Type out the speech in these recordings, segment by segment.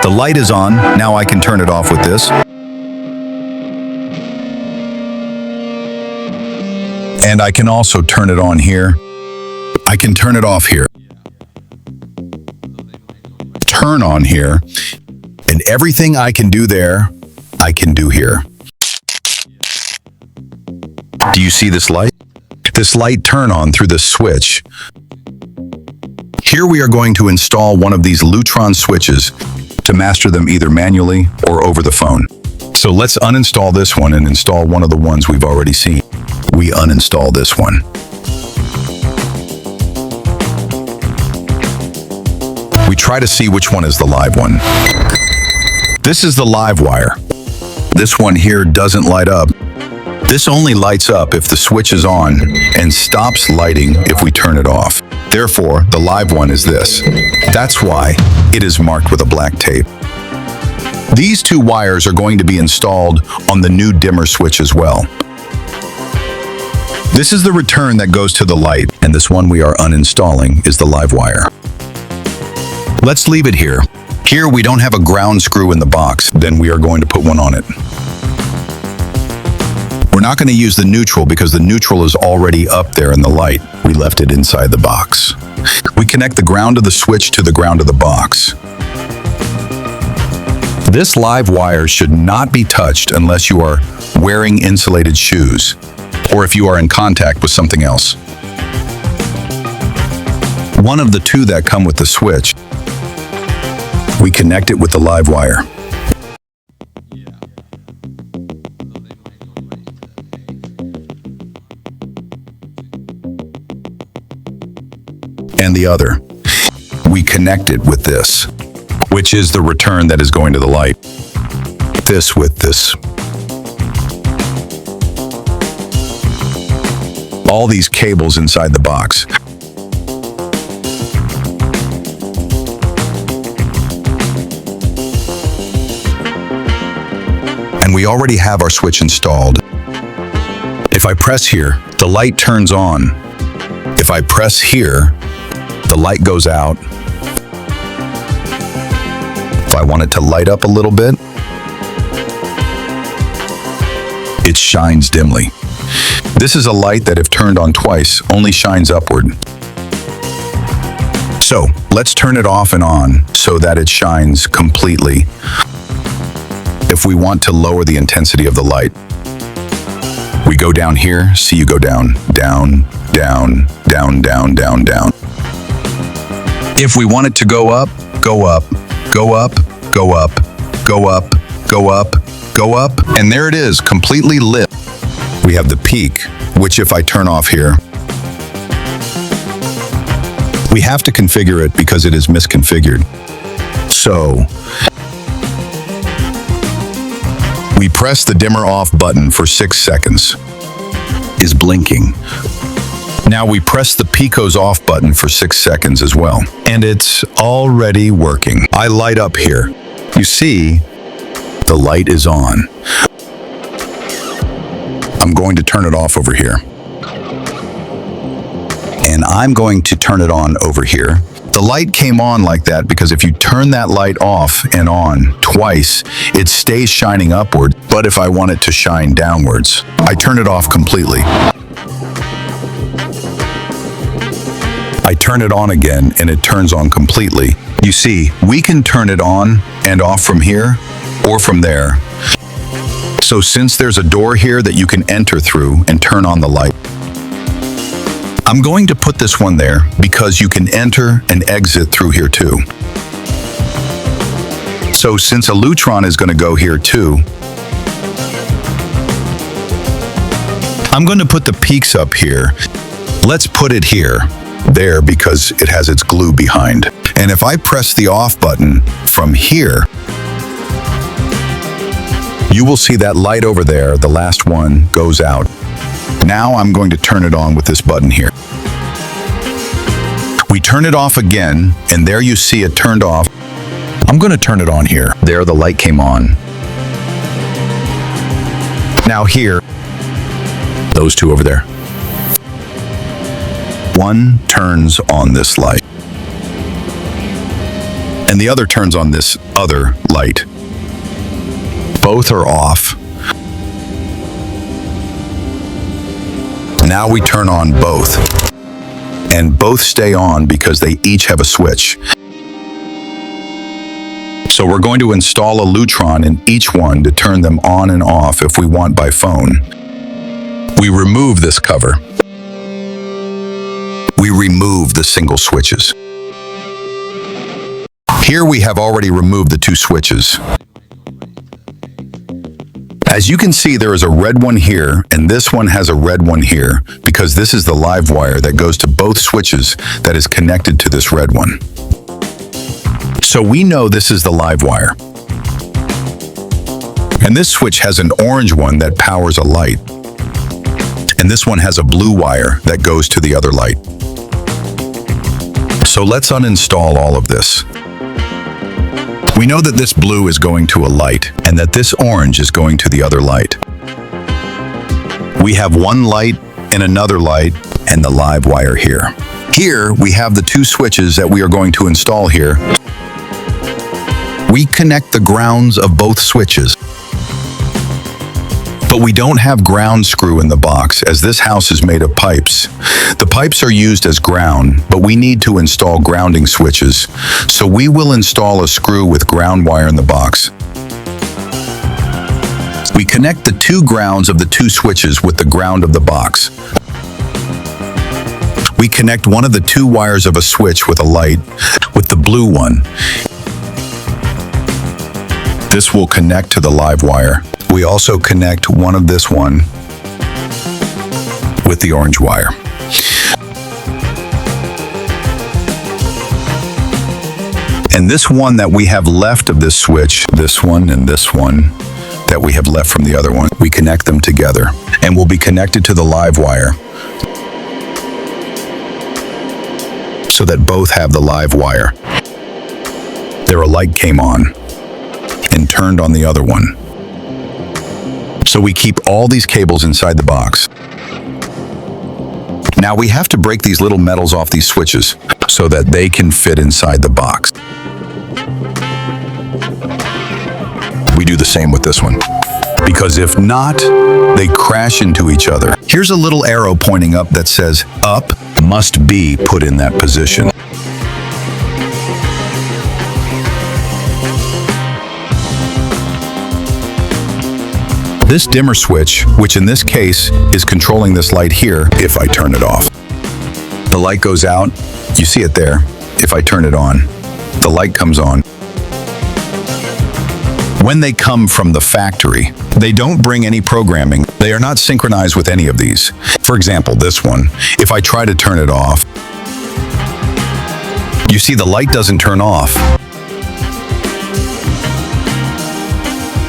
The light is on. Now I can turn it off with this. And I can also turn it on here. I can turn it off here. Turn on here. And everything I can do there, I can do here. Do you see this light? This light turn on through the switch. Here we are going to install one of these Lutron switches to master them either manually or over the phone. So let's uninstall this one and install one of the ones we've already seen. We uninstall this one. We try to see which one is the live one. This is the live wire. This one here doesn't light up. This only lights up if the switch is on and stops lighting if we turn it off. Therefore, the live one is this. That's why it is marked with a black tape. These two wires are going to be installed on the new dimmer switch as well. This is the return that goes to the light, and this one we are uninstalling is the live wire. Let's leave it here. Here we don't have a ground screw in the box, then we are going to put one on it. We're not going to use the neutral because the neutral is already up there in the light. We left it inside the box. We connect the ground of the switch to the ground of the box. This live wire should not be touched unless you are wearing insulated shoes or if you are in contact with something else. One of the two that come with the switch, we connect it with the live wire. And the other, we connect it with this, which is the return that is going to the light. This with this. All these cables inside the box. And we already have our switch installed. If I press here, the light turns on. If I press here, the light goes out. If I want it to light up a little bit, it shines dimly. This is a light that if turned on twice, only shines upward. So let's turn it off and on so that it shines completely. If we want to lower the intensity of the light, we go down here, see you go down, down, down, down, down, down, down. If we want it to go up, go up, go up, go up, go up, go up, go up, and there it is, completely lit. We have the peak, which if I turn off here, we have to configure it because it is misconfigured. So, we press the dimmer off button for 6 seconds. Is blinking. Now we press the Pico's off button for 6 seconds as well. And it's already working. I light up here. You see, the light is on. I'm going to turn it off over here. And I'm going to turn it on over here. The light came on like that because if you turn that light off and on twice, it stays shining upward. But if I want it to shine downwards, I turn it off completely. I turn it on again and it turns on completely. You see, we can turn it on and off from here or from there. So since there's a door here that you can enter through and turn on the light, I'm going to put this one there because you can enter and exit through here too. So since a Lutron is going to go here too, I'm going to put the peaks up here. Let's put it here. There because it has its glue behind. And if I press the off button from here, you will see that light over there, the last one, goes out. Now I'm going to turn it on with this button here. We turn it off again, and there you see it turned off. I'm going to turn it on here. There the light came on. Now here, those two over there. One turns on this light. and the other turns on this other light. Both are off. Now we turn on both, and both stay on because they each have a switch. So we're going to install a Lutron in each one to turn them on and off if we want by phone. We remove this cover. We remove the single switches. Here we have already removed the two switches. As you can see, there is a red one here, and this one has a red one here, because this is the live wire that goes to both switches that is connected to this red one. So we know this is the live wire. And this switch has an orange one that powers a light. And this one has a blue wire that goes to the other light. So let's uninstall all of this. We know that this blue is going to a light and that this orange is going to the other light. We have one light and another light and the live wire here. Here we have the two switches that we are going to install here. We connect the grounds of both switches. But we don't have ground screw in the box as this house is made of pipes. The pipes are used as ground, but we need to install grounding switches. So we will install a screw with ground wire in the box. We connect the two grounds of the two switches with the ground of the box. We connect one of the two wires of a switch with a light with the blue one. This will connect to the live wire. We also connect one of this one with the orange wire. And this one that we have left of this switch, this one and this one that we have left from the other one, we connect them together and will be connected to the live wire so that both have the live wire. There a light came on and turned on the other one. So we keep all these cables inside the box. Now we have to break these little metals off these switches so that they can fit inside the box. We do the same with this one, because if not, they crash into each other. Here's a little arrow pointing up that says up must be put in that position. This dimmer switch, which in this case is controlling this light here, if I turn it off. The light goes out, you see it there. If I turn it on, the light comes on. When they come from the factory, they don't bring any programming. They are not synchronized with any of these. For example, this one, if I try to turn it off, you see the light doesn't turn off.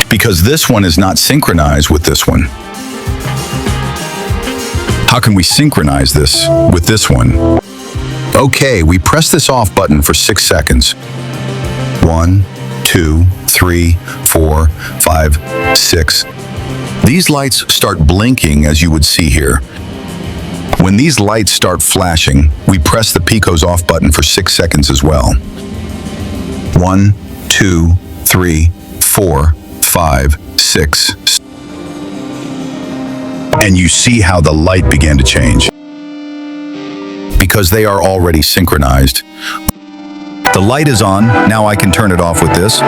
Because this one is not synchronized with this one. How can we synchronize this with this one? Okay, we press this off button for 6 seconds. 1, 2, 3, 4, 5, 6. These lights start blinking as you would see here. When these lights start flashing, we press the Pico's off button for 6 seconds as well. 1, 2, 3, 4, 5, 6. And you see how the light began to change. Because they are already synchronized. The light is on, now I can turn it off with this.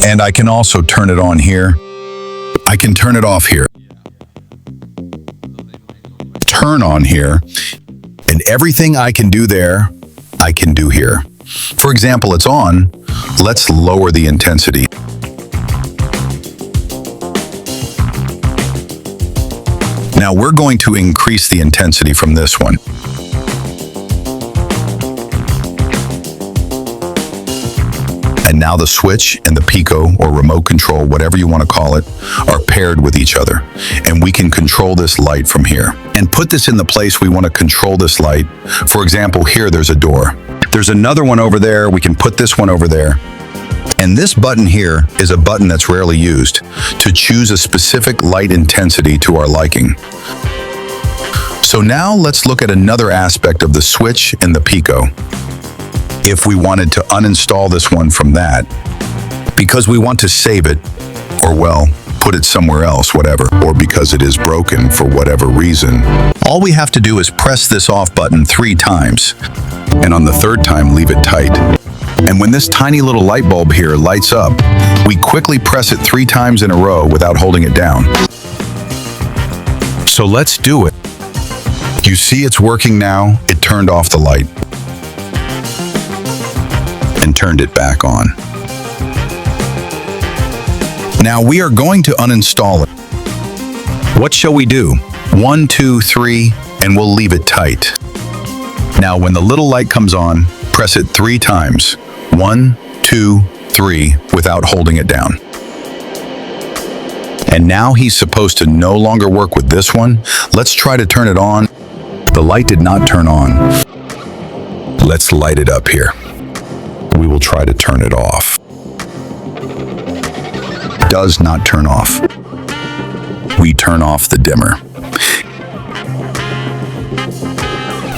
And I can also turn it on here. I can turn it off here. Turn on here. And everything I can do there, I can do here. For example, it's on. Let's lower the intensity. Now we're going to increase the intensity from this one. And now the switch and the Pico, or remote control, whatever you want to call it, are paired with each other. And we can control this light from here. And put this in the place we want to control this light. For example, here there's a door. There's another one over there. We can put this one over there. And this button here is a button that's rarely used to choose a specific light intensity to our liking. So now let's look at another aspect of the switch and the Pico. If we wanted to uninstall this one from that, because we want to save it, or well, put it somewhere else, whatever, or because it is broken for whatever reason, all we have to do is press this off button 3 times, and on the 3rd time, leave it tight. And when this tiny little light bulb here lights up, we quickly press it 3 times in a row without holding it down. So let's do it. You see it's working now. It turned off the light and turned it back on. Now we are going to uninstall it. What shall we do? 1, 2, 3, and we'll leave it tight. Now when the little light comes on, press it 3 times. 1, 2, 3, without holding it down. And now he's supposed to no longer work with this one. Let's try to turn it on. The light did not turn on. Let's light it up here. We will try to turn it off. Does not turn off. We turn off the dimmer.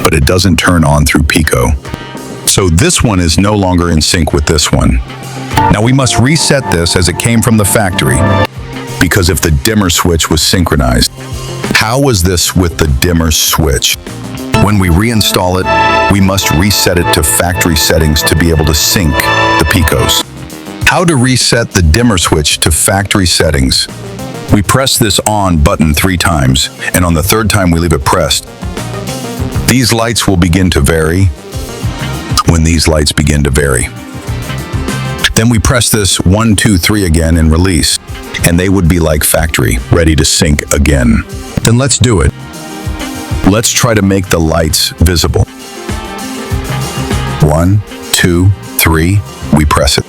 But it doesn't turn on through Pico. So this one is no longer in sync with this one. Now we must reset this as it came from the factory, because if the dimmer switch was synchronized. How was this with the dimmer switch? When we reinstall it, we must reset it to factory settings to be able to sync the Picos. How to reset the dimmer switch to factory settings? We press this on button 3 times, and on the 3rd time we leave it pressed. These lights will begin to vary when these lights begin to vary. Then we press this 1, 2, 3 again and release, and they would be like factory, ready to sync again. Then let's do it. Let's try to make the lights visible. 1, 2, 3, we press it.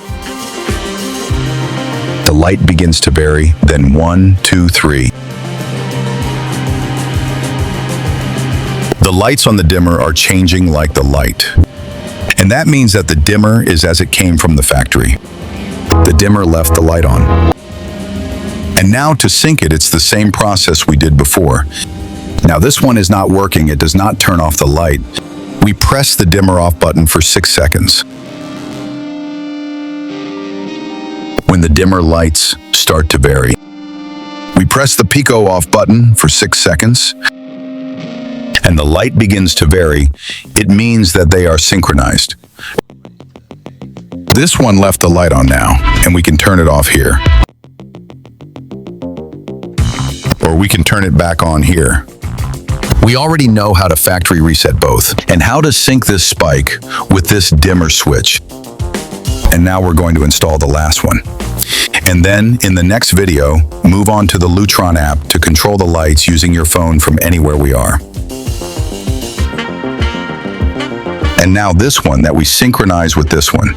The light begins to vary, then 1, 2, 3. The lights on the dimmer are changing like the light. And that means that the dimmer is as it came from the factory. The dimmer left the light on. And now to sync it, it's the same process we did before. Now this one is not working, it does not turn off the light. We press the dimmer off button for 6 seconds. When the dimmer lights start to vary, we press the Pico off button for 6 seconds, and the light begins to vary. It means that they are synchronized. This one left the light on now, and we can turn it off here. Or we can turn it back on here. We already know how to factory reset both, and how to sync this spike with this dimmer switch. And now we're going to install the last one. And then, in the next video, move on to the Lutron app to control the lights using your phone from anywhere we are. And now this one that we synchronize with this one,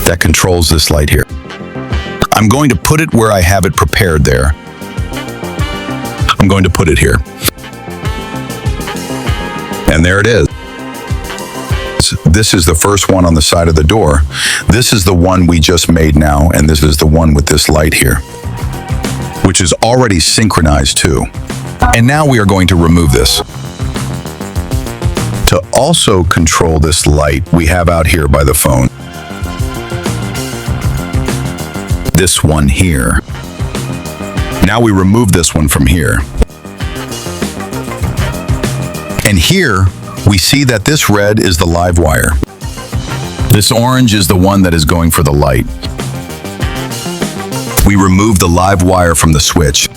that controls this light here. I'm going to put it where I have it prepared there. I'm going to put it here. And there it is. This is the first one on the side of the door. This is the one we just made now, and this is the one with this light here, which is already synchronized too. And now we are going to remove this. To also control this light we have out here by the phone. This one here. Now we remove this one from here. And here, we see that this red is the live wire. This orange is the one that is going for the light. We remove the live wire from the switch.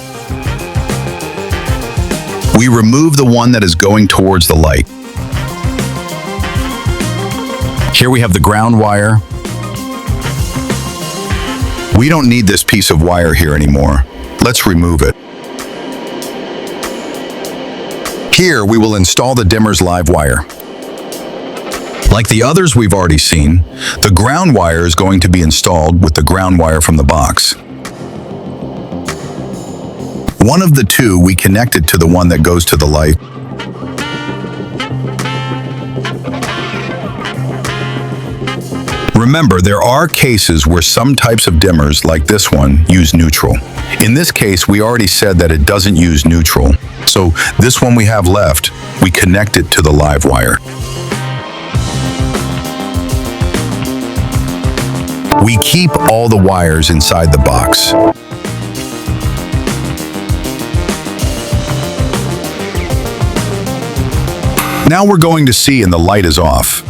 We remove the one that is going towards the light. Here we have the ground wire. We don't need this piece of wire here anymore. Let's remove it. Here, we will install the dimmer's live wire. Like the others we've already seen, the ground wire is going to be installed with the ground wire from the box. One of the two we connected to the one that goes to the light. Remember, there are cases where some types of dimmers, like this one, use neutral. In this case, we already said that it doesn't use neutral. So this one we have left, we connect it to the live wire. We keep all the wires inside the box. Now we're going to see and the light is off.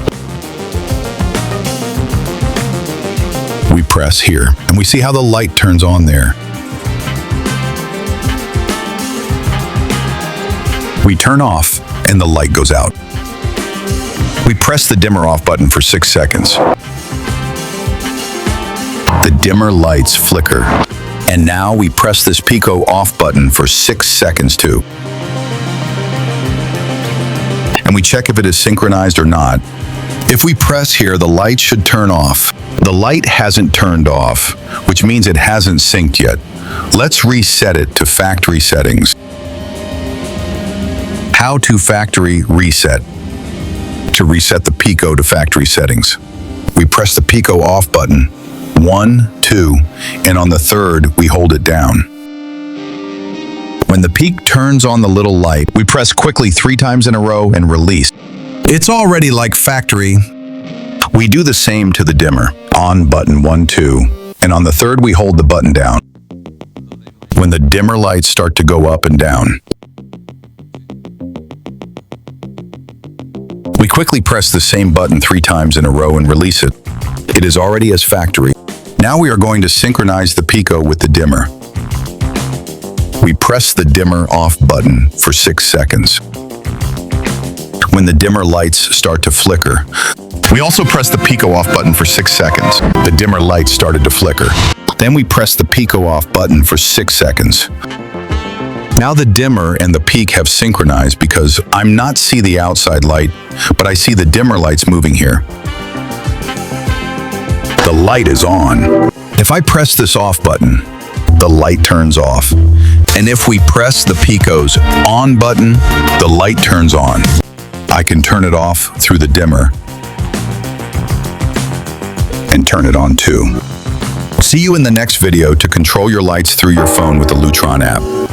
We press here and we see how the light turns on there. We turn off and the light goes out. We press the dimmer off button for 6 seconds. The dimmer lights flicker. And now we press this Pico off button for 6 seconds too. And we check if it is synchronized or not. If we press here, the light should turn off. The light hasn't turned off, which means it hasn't synced yet. Let's reset it to factory settings. How to factory reset. To reset the Pico to factory settings, we press the Pico off button, 1, 2, and on the third, we hold it down. When the peak turns on the little light, we press quickly 3 times in a row and release. It's already like factory. We do the same to the dimmer, on button 1, 2, and on the third, we hold the button down. When the dimmer lights start to go up and down, we quickly press the same button 3 times in a row and release it. It is already as factory. Now we are going to synchronize the Pico with the dimmer. We press the dimmer off button for 6 seconds. When the dimmer lights start to flicker, we also press the Pico off button for 6 seconds. The dimmer lights started to flicker. Then we press the Pico off button for 6 seconds. Now the dimmer and the peak have synchronized because I'm not see the outside light, but I see the dimmer lights moving here. The light is on. If I press this off button, the light turns off. And if we press the Pico's on button, the light turns on. I can turn it off through the dimmer and turn it on too. See you in the next video to control your lights through your phone with the Lutron app.